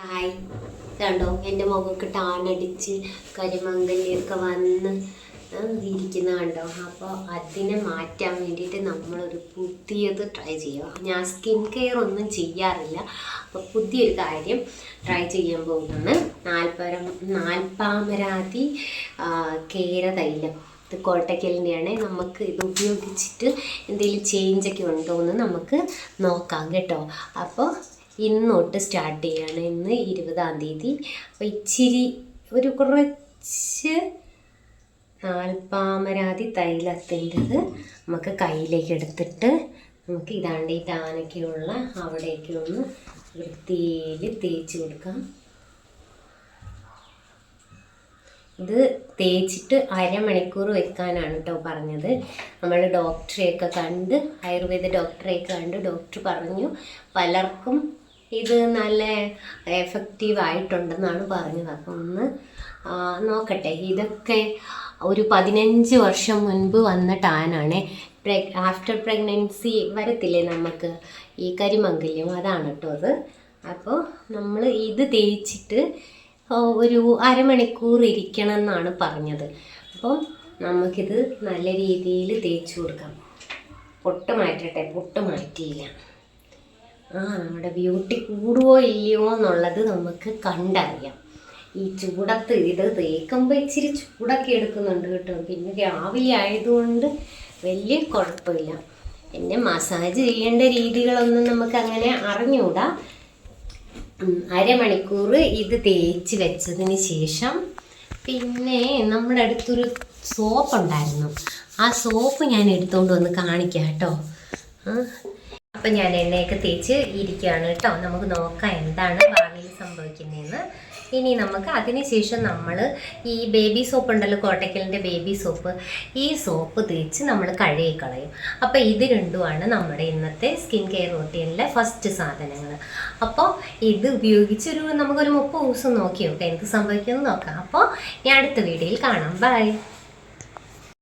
Hi, കണ്ടോ എൻ്റെ മുഖമൊക്കെ ടാനടിച്ച് കരിമങ്കലിയൊക്കെ വന്ന് ഇരിക്കുന്ന കണ്ടോ. അപ്പോൾ അതിനെ മാറ്റാൻ വേണ്ടിയിട്ട് നമ്മളൊരു പുതിയത് ട്രൈ ചെയ്യുക. ഞാൻ സ്കിൻ കെയർ ഒന്നും ചെയ്യാറില്ല, അപ്പോൾ പുതിയൊരു കാര്യം ട്രൈ ചെയ്യാൻ പോകുന്നതാണ്. നാൽപ്പാമരാതി കേര തൈലം. ഇത് കോട്ടയ്ക്കലിൻ്റെയാണ്. നമുക്ക് ഇത് ഉപയോഗിച്ചിട്ട് എന്തെങ്കിലും ചേഞ്ചൊക്കെ ഉണ്ടോ എന്ന് നമുക്ക് നോക്കാം കേട്ടോ. അപ്പോൾ ഇന്ന് തൊട്ട് സ്റ്റാർട്ട് ചെയ്യാണ്. ഇന്ന് 20-ാം തീയതി. അപ്പോൾ ഇച്ചിരി കുറച്ച് നാൽപ്പാമരാതി തൈലത്തിൻ്റെത് നമുക്ക് കയ്യിലേക്ക് എടുത്തിട്ട് നമുക്ക് ഇതാണ്ട് ഈ ടാനൊക്കെയുള്ള അവിടെയൊക്കെ ഒന്ന് വൃത്തിയിൽ തേച്ച് കൊടുക്കാം. ഇത് തേച്ചിട്ട് അരമണിക്കൂർ വെക്കാനാണ് കേട്ടോ പറഞ്ഞത്. നമ്മൾ ഡോക്ടറെയൊക്കെ കണ്ട്, ആയുർവേദ ഡോക്ടറെയൊക്കെ കണ്ട് ഡോക്ടർ പറഞ്ഞു പലർക്കും ഇത് നല്ല എഫക്റ്റീവ് ആയിട്ടുണ്ടെന്നാണ് പറഞ്ഞത്. അപ്പം ഒന്ന് നോക്കട്ടെ. ഇതൊക്കെ ഒരു 15 വർഷം മുൻപ് വന്ന ടാനാണ്. ആഫ്റ്റർ പ്രഗ്നൻസി വരത്തില്ലേ നമുക്ക് ഈ കരിമംഗല്യം, അതാണ് കേട്ടോ അത്. അപ്പോൾ നമ്മൾ ഇത് തേച്ചിട്ട് ഒരു അരമണിക്കൂർ ഇരിക്കണം എന്നാണ് പറഞ്ഞത്. അപ്പം നമുക്കിത് നല്ല രീതിയിൽ തേച്ച് കൊടുക്കാം. പൊട്ട് മാറ്റട്ടെ. പൊട്ട് മാറ്റിയില്ല. നമ്മുടെ ബ്യൂട്ടി കൂടുവോ ഇല്ലയോ എന്നുള്ളത് നമുക്ക് കണ്ടറിയാം. ഈ ചൂടത്ത് ഇത് തേക്കുമ്പോൾ ഇച്ചിരി ചൂടൊക്കെ എടുക്കുന്നുണ്ട് കേട്ടോ. പിന്നെ രാവിലെ ആയതുകൊണ്ട് വലിയ കുഴപ്പമില്ല. പിന്നെ മസാജ് ചെയ്യേണ്ട രീതികളൊന്നും നമുക്ക് അങ്ങനെ അറിഞ്ഞുകൂടാ. അരമണിക്കൂർ ഇത് തേച്ച് വെച്ചതിന് ശേഷം പിന്നെ നമ്മുടെ അടുത്തൊരു സോപ്പ് ഉണ്ടായിരുന്നു. ആ സോപ്പ് ഞാൻ എടുത്തുകൊണ്ട് വന്ന് കാണിക്കാം കേട്ടോ. അപ്പം ഞാൻ എണ്ണയൊക്കെ തേച്ച് ഇരിക്കുകയാണ് കേട്ടോ. നമുക്ക് നോക്കാം എന്താണ് ഭാവിയിൽ സംഭവിക്കുന്നതെന്ന്. ഇനി നമുക്ക് അതിനുശേഷം നമ്മൾ ഈ ബേബി സോപ്പ് ഉണ്ടല്ലോ, കോട്ടയ്ക്കലിൻ്റെ ബേബി സോപ്പ്, ഈ സോപ്പ് തേച്ച് നമ്മൾ കഴുകിക്കളയും. അപ്പോൾ ഇത് രണ്ടുമാണ് നമ്മുടെ ഇന്നത്തെ സ്കിൻ കെയർ റൂട്ടീനിലെ ഫസ്റ്റ് സാധനങ്ങൾ. അപ്പോൾ ഇത് ഉപയോഗിച്ച് നമുക്കൊരു 30 ദിവസം നോക്കി നോക്കാം എന്ത് സംഭവിക്കുമെന്ന് നോക്കാം. അപ്പോൾ ഞാൻ അടുത്ത വീഡിയോയിൽ കാണാം. ബൈ.